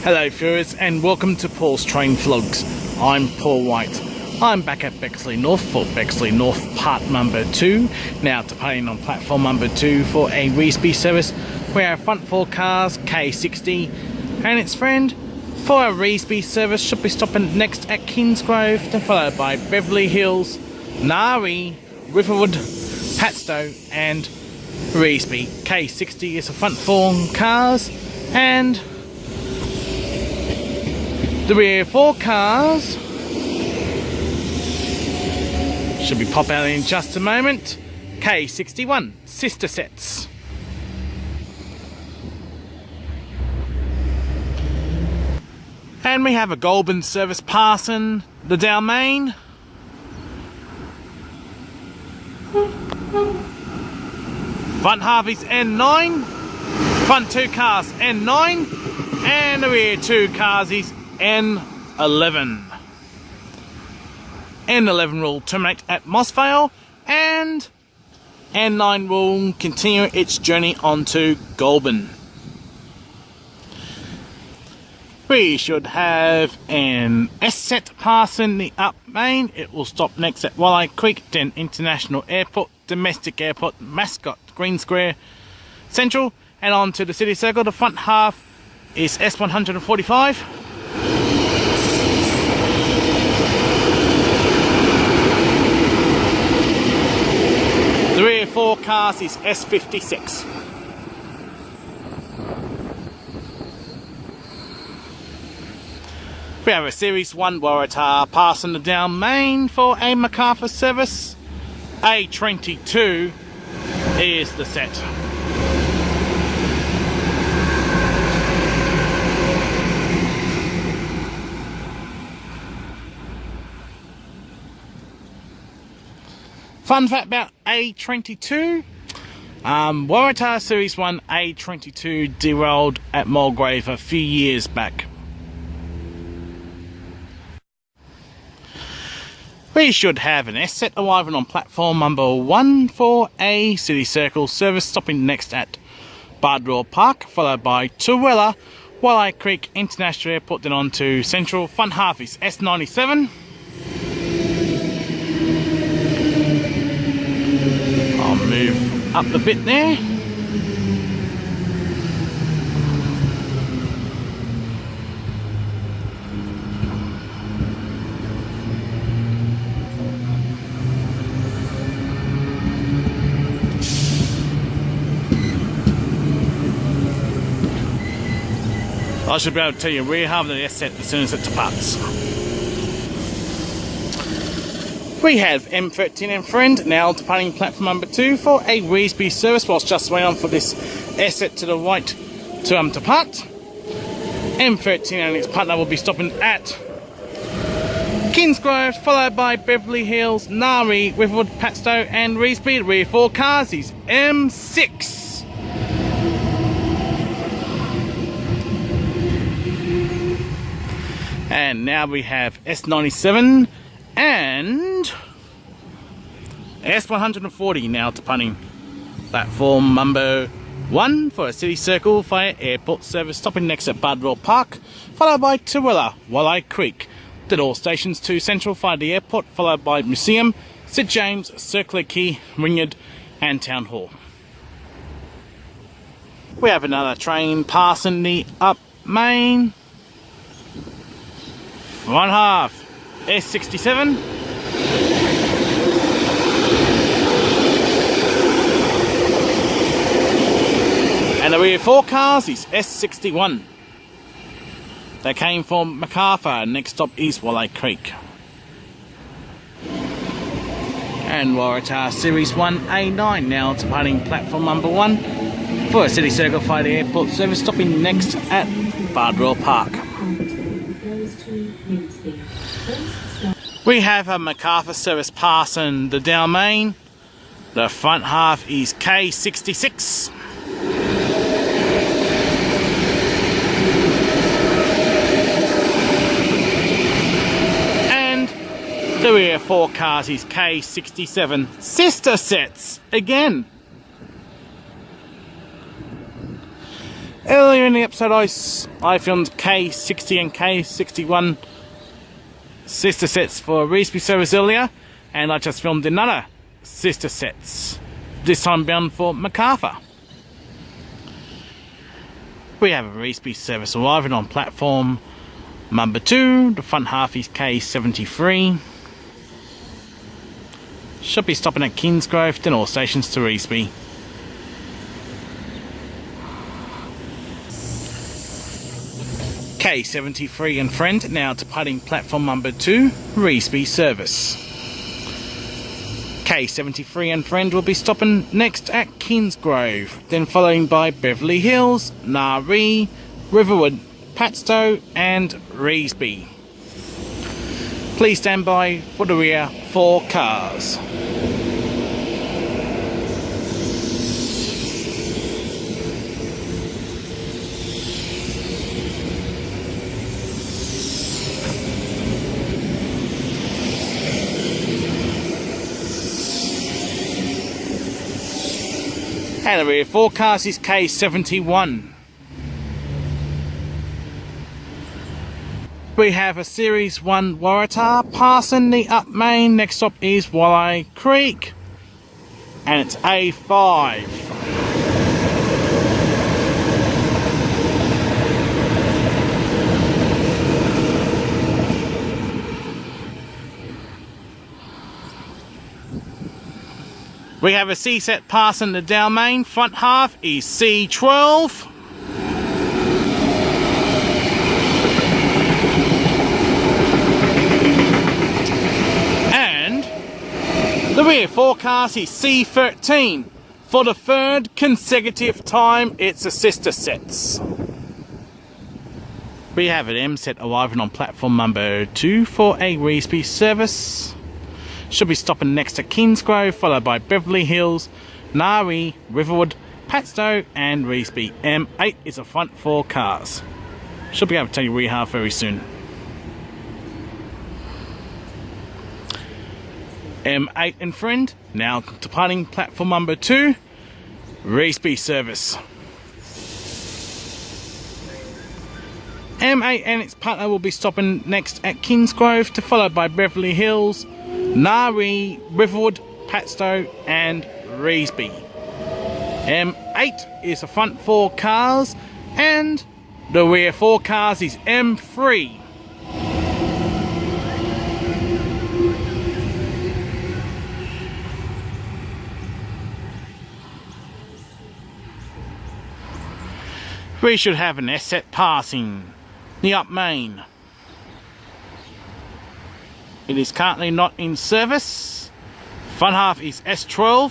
Hello viewers and welcome to Paul's Train Vlogs. I'm Paul White. I'm back at Bexley North for Bexley North part number 2. Now departing on platform number 2 for a Revesby service where our front 4 cars, K60 and its friend, for a Revesby service should be stopping next at Kingsgrove, then followed by Beverly Hills, Nari, Riverwood, Padstow and Revesby. K60 is the front 4 cars and the rear 4 cars should be pop out in just a moment. K61 sister sets. And we have a Goulburn service passing the Dalmain. Front half is N9, front 2 cars N9 and the rear 2 cars is N11. N11 will terminate at Mossvale and N9 will continue its journey onto Goulburn. We should have an S set passing the up main. It will stop next at Waratah Creek, then International Airport, Domestic Airport, Mascot, Green Square, Central, and on to the City Circle. The front half is S145. The rear 4 cars is S56. We have a Series 1 Waratah passing the down main for a MacArthur service. A22 is the set. Fun fact about A22, Waratah Series 1 A22 derailed at Mulgrave a few years back. We should have an S set arriving on platform number 1 for a City Circle service stopping next at Bardwell Park, followed by Torella, Waratah Creek International Airport, then on to Central. Front half is S97. I'll move up a bit there. I should be able to tell you rear half of the S set as soon as it departs. We have M13 and friend now departing platform number 2 for a Revesby service, whilst just waiting on for this S set to the right to depart. M13 and its partner will be stopping at Kingsgrove, followed by Beverly Hills, Nari, Riverwood, Padstow and Revesby. The rear 4 cars is M6. And now we have S97 and S140 now departing platform number 1 for a City Circle Fire Airport service stopping next at Bardwell Park, followed by Torella, Waratah Creek, then all stations to Central Fire the Airport, followed by Museum, St James, Circular Quay, Wynyard and Town Hall. We have another train passing the up main. One half S67. the rear 4 cars is S61. They came from Macarthur. Next stop is Walleye Creek. And Waratah Series 1A9 now departing platform number 1 for a City Circle Flight Airport service, stopping next at Bardwell Park. We have a Macarthur service passing the Dalmain. The front half is K66. And the rear 4 cars is K67. Sister sets again. Earlier in the episode I filmed K60 and K61 sister sets for Reesby service earlier, and I just filmed another sister sets, this time bound for Macarthur. We have a Reesby service arriving on platform number 2. The front half is K73. Should be stopping at Kingsgrove, then all stations to Reesby. K73 and friend now departing platform number 2, Reesby service. K73 and friend will be stopping next at Kingsgrove, then following by Beverly Hills, Naree, Riverwood, Padstow and Reesby. Please stand by for the rear 4 cars. And the rear 4 cars is K71. We have a Series 1 Waratah passing the up main. Next stop is Walleye Creek. And it's A5. We have a C-set passing the Dalmain. Front half is C12. And the rear 4 cars is C13. For the 3rd consecutive time, it's a sister sets. We have an M-set arriving on platform number 2 for a Reesby service. Should be stopping next to Kingsgrove, followed by Beverly Hills, Naree, Riverwood, Padstow and Reesby. M8 is the front 4 cars. Should be able to take rear half very soon. M8 and friend now departing platform number 2, Reesby service. M8 and its partner will be stopping next at Kingsgrove, to followed by Beverly Hills, Naree, Riverwood, Padstow and Reesby. M8 is the front 4 cars and the rear 4 cars is M3. We should have an S-set passing the up main. It is currently not in service. Front half is S12.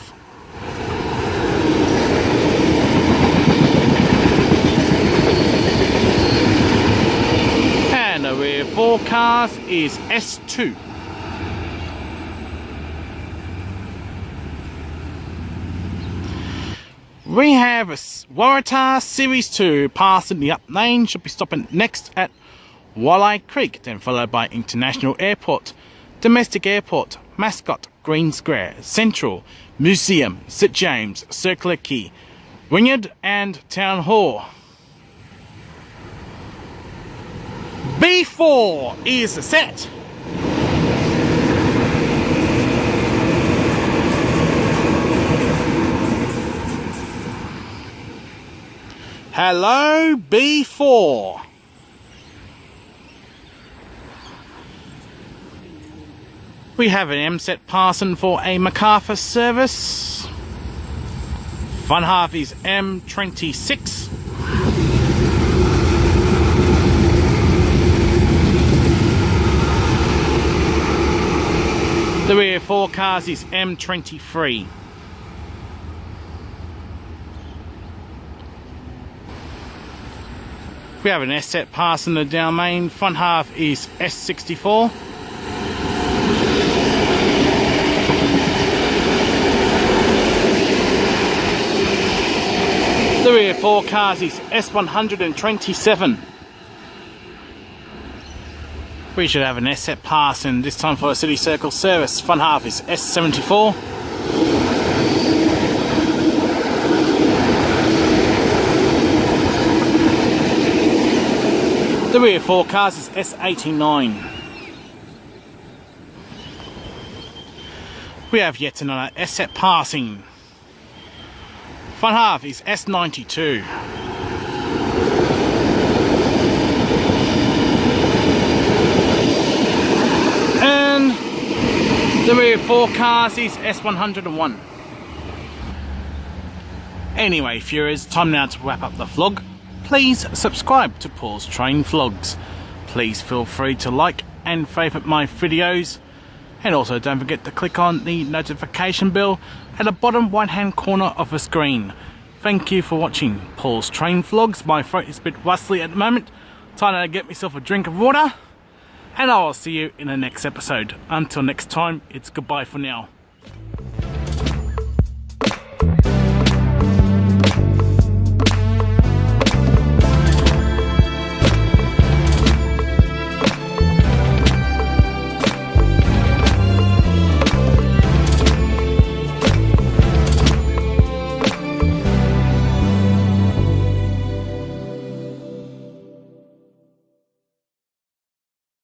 And the rear 4 cars is S2. We have a Waratah Series 2 passing the up lane. Should be stopping next at Walleye Creek, then followed by International Airport, Domestic Airport, Mascot, Green Square, Central, Museum, St James, Circular Quay, Wynyard and Town Hall. B4 is set. Hello, B4. We have an M-set passing for a Macarthur service. Front half is M26. The rear forecast is M23. We have an S set passing the down main. Front half is S64. The rear forecast is S127. We should have an S set passing this time for a city circle service. Front half is S74. The rear forecast is S89. We have yet another S set passing. Front half is S92. And the rear forecast is S101. Anyway, viewers, time now to wrap up the vlog. Please subscribe to Paul's Train Vlogs. Please feel free to like and favourite my videos. And also don't forget to click on the notification bell at the bottom right hand corner of the screen. Thank you for watching Paul's Train Vlogs. My throat is a bit rustly at the moment. Time to get myself a drink of water. And I will see you in the next episode. Until next time, it's goodbye for now.